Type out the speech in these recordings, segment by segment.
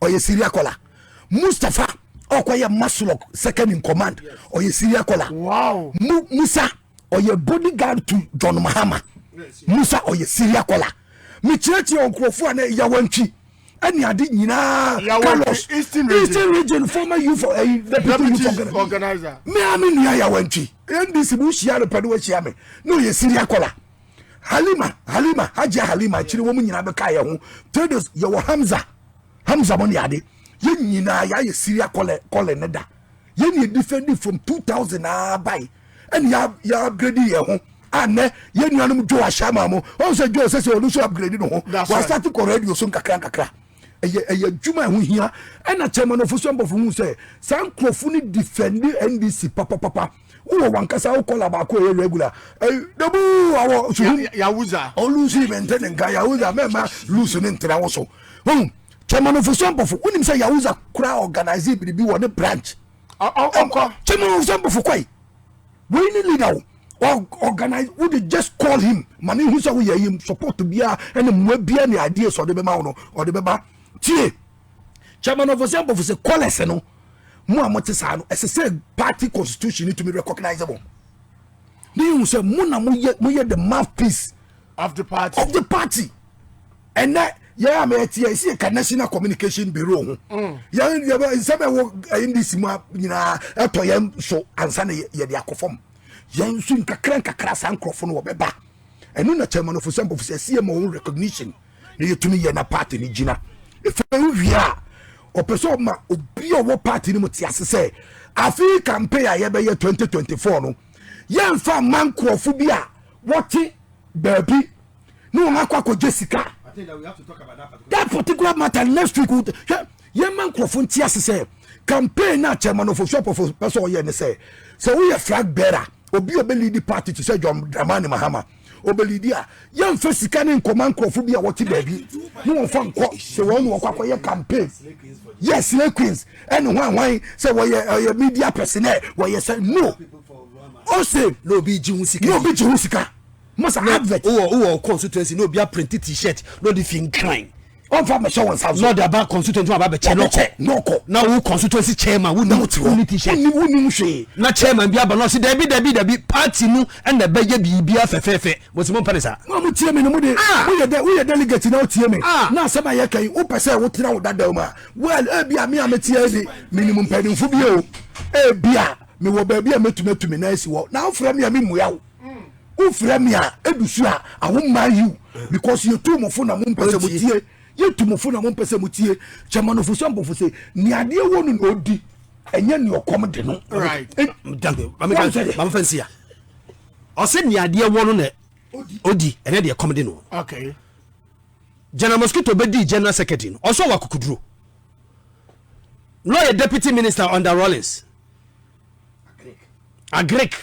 oye Syria kola. Mustafa okoye Maslok second in command oye Syria kola. Wow. Musa oye bodyguard to John Mahama. Musa oye Syria kola. Mi church onkofo ane yawantwi. Any adi nyina Carlos Eastern region former youth deputy youth organizer. Me ami nia yawantwi. NDC bu shia no pede we shia me. No ye Syria kola. Halima Halima chiri wo mu nyina be ka ye ho. Tedos ye wo Hamza money ade. Ye nyina ye Syria kola ne da. Ye ni defending from 2000 by. And ya upgrade ye ho. Ane ye nuanum jo ashama mo. On se jo se onu so upgrade no ho. Wa start ko radio so kakra. Eye djuma ho hia. And a chairman of some of who say san krofu ni defend NDC papa. Uwo wankasa wo call about ko regular. Debu awo Yahuza. O lose maintain nka Yahuza mema lose ni ntra wo so. Chairman of some of unim say Yahuza kura organize bi wo ne branch. Chairman of some of kwai. We need leader or organize would just call him money who say we him support to be and mwe bia ni ideas or the bema no or the beba tie chairman of some of say call us no mo amote sa no as say party constitution need to be recognizable you say mo na mo ye the mouthpiece of the party and that yeah me tie see a national communication bureau yeah some in this ma nyina etoyem so ansa na ye de akofom yan su nkakra san krofo no beba enu na chairman of some of say mo recognition na yetumi ye na party ni gina e fa wia o person ma obi owo party ni mutiase say afi campaign a ye be ye 2024 no yan fa man krofo bi a wote baby no akwa Jessica. I think that we have to talk about that particular matter next week. Ye man krofo ntiase say campaign na chairman of shop of person ye ne say we a flag bearer obi obeli di party to say John Dramani Mahama obeli a yan fasika ne command crofo bi a woti baabi no won fa nko se won no kwakwa ye campaign yes le queens and wan say we media personnel we say no o say no bi ji husika must advert o constituency no bi a print t-shirt no the fin crime on fa me show on south not about constituency about no ko na wo constituency chairman wo no t-shirt wo ni nhwe na chairman bi aba no se David party nu and the beje bibia fefefe mo se mo pare sa mo tie me no mo de wo ye delegate na o tie me na asema ye kan wo pese wo tena wo dada ma well e bia me ametie di minimum pedinfo bi o e bia me wo ba bia metumetumi na esi wo na ofra me a me muya wo ofra me a edusu a awo ma you because you too mo fo na mo pese mo tie ye tumofo na mo pese mutie chairman of some of say ni ade wonu na odi enye ni okom de no right mama fancy ya o se ni ade wonu na odi ene de okom de no okay General Mosquito bedi general secretary no so wakukuduro lawyer deputy minister under Rollins Agric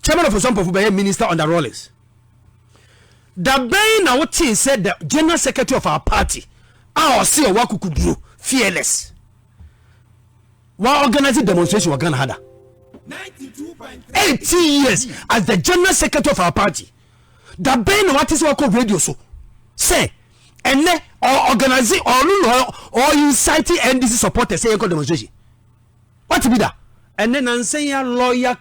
chairman of some of be minister under Rollins. The bay na what said the general secretary of our party our see a wakukuduro fearless while organizing demonstration Ghana had 18 years as the general secretary of our party. The bay na what is what radio so say and then or organizing or inciting NDC supporters say demonstration what be that and then and say lawyer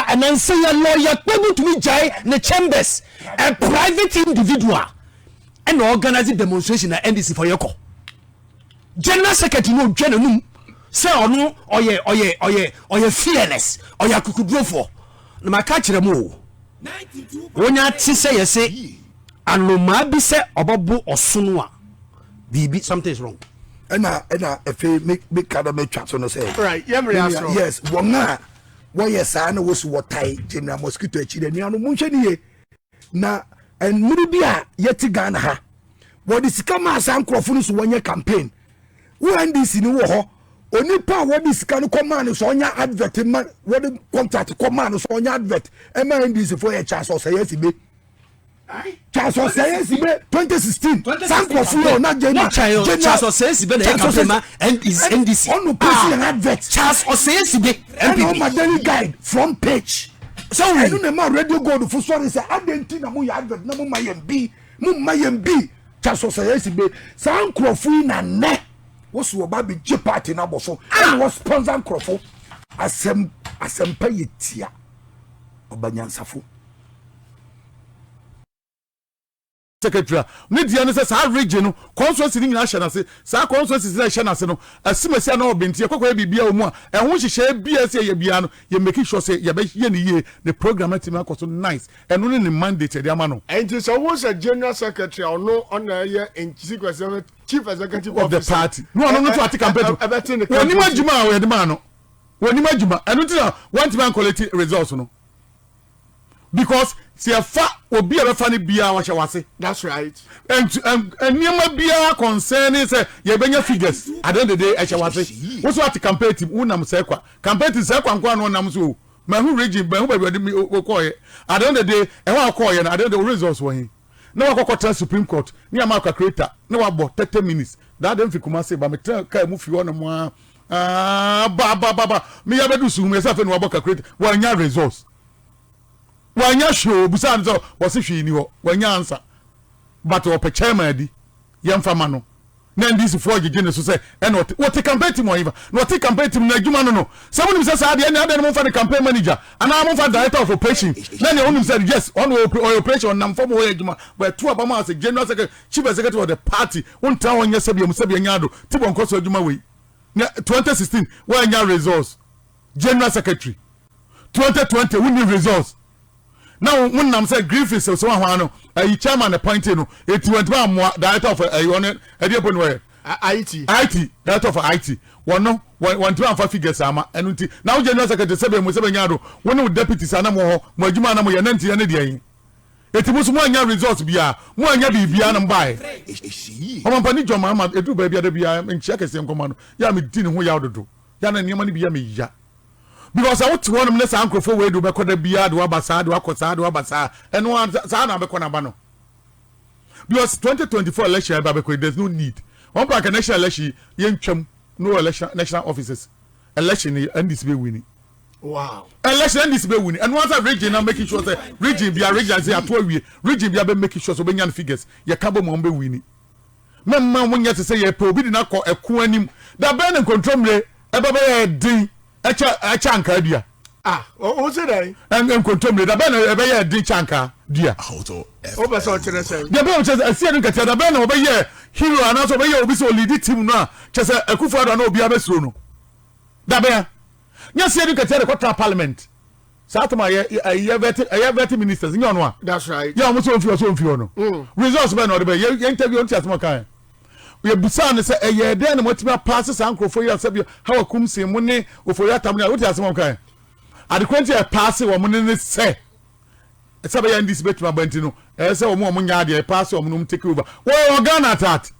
and then say a lawyer able to be jai the chambers a private individual and organizing demonstration at NDC for your call. General Secretary no general say ono oye fearless or ya kukudro for no ma catch them all. Wonya ti say you say anoma bi say obobo osunu a bibi something is wrong. Ena efe make kada me twa so no say right yes wonga woye sa na wosu wotai General Mosquito echi de nianu munhwe niye na enmuru bia yeti Ghana ha wodi sika ma san krofo no so wonye campaign wo NDC ni wo ho onipa wodi sika no command so onya advert ma wodi contract command so onya advert e ma NDC for ye chance so say yesibe chance so say yesibe 2016 san krofo na chance so say yesibe na campaign and is NDC on no president advert chance so say yesibe and on my daily guide front page so I don't know radio gold for sorry say adenti na mo ya advert na mo ma yem bi mumma yɛn bi kya society be saa nkurɔfo na nɛ woso oba be gye party na boso and was sponsor nkurɔfo asɛmpa yɛ tia obanyansafo secretary ne dia ne say region no constituency ni nyina hye na se sa constituency na hye na se no asimasi na obentie kokore bibia omu a ehun hyehyɛ bia se ye bia no ye make sure say ye be ye ne ye the program team akoso nice eno ne ne mandate de ama no enti so wo say general secretary ono on ye chief executive of the party no to ati campaign woni majuma we de ma no woni majuma eno ti na want man collect results no because see a fa obi a fa ne bia wa wase that's right and niam bia concerning say ye benya figures at the end of the day a wase wo so at campaign team unam say kwa campaign team say kwa nko anu nam so ma hu region ba hu ba de mi okoye at the end of the day e wa okoye na at the end of the results wo hin na wa kokota supreme court ni ama ka creator na wa bo 30 minutes that dem fi kuma say ba me ka mu fi wona mo ba me ya bedu su me say fe no wa bo ka creator wa nya results wanya show busan so wose hwe ni ho wanya answer but ope chairman di yemfa ma no na NDC for gege ne so say e no what campaign team oyiva no what campaign team na adwuma no no se wonim say sa de na de mo fa the campaign manager ana mo fa director of operation na ne wonim say yes on operation nam for mo adwuma but two abama as general secretary chief executive of the party won tan won yesa bia mo se bia nyado ti bon koso adwuma we na 2016 wanya results general secretary 2020 win results. Now when I'm say Griffiths so one no chairman appointed no it went ba director of IT director of IT one no one to am figures ama enu now general secretary sebe mo sebe nyado one deputy sana mo adwuma na mo ye nanti ne de yin etimu so mo anya results bia mo anya bibia na mbae o man pani joma ma edu ba bia da bia nchia kese nkoma no ya me di ne ho ya ododo ya na niam ne bia me ya because I want to want to uncle for way to be called the beard, Wabasa, Wakosa, Wabasa, and one Sana Beconabano. Because 2024 election, there's no need. One pack a national election, young chum, no election, national officers. Election, NDC winning. Wow. Election, NDC winning. And once a region, I'm making sure that region be a region, say, region be making sure so many figures, your cabo mombe winning. Mamma, when you say, you're probably not call a quanim, that ban and control me, a day. Chanka dia o se dai en kontomle da be na be ye di chanka dia o be so tere se dia be o che asia nu kata da be na o be ye hero ana so be ye obi so lead team no a che se akufo ada na obi abesuro no da be nya asia nu kata the parliament sa atoma ye vet ministers nya no a that's right ya mo so mfi no results be na o de be ye interview on tiasmo kan we busan say eye dey na motima pass sankrofo ya sabio how akum se mu ne ofori atam na what asem kan adekwenti e pass wo mu ne say sabe ya ndis betima banti no say wo mu nya ade e pass wo mu take over wo Ghana tat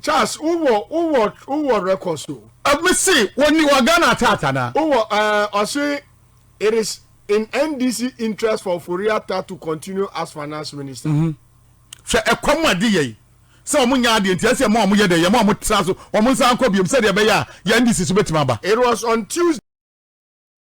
Charles who records so me see woni wo Ghana tat na I say it is in NDC interest for Foriata to continue as finance minister so e kwamade ye so omunya ade ntia se mo ye de ye mo tra so omunsa anko biem se de be ya NDC so betima ba. It was on Tuesday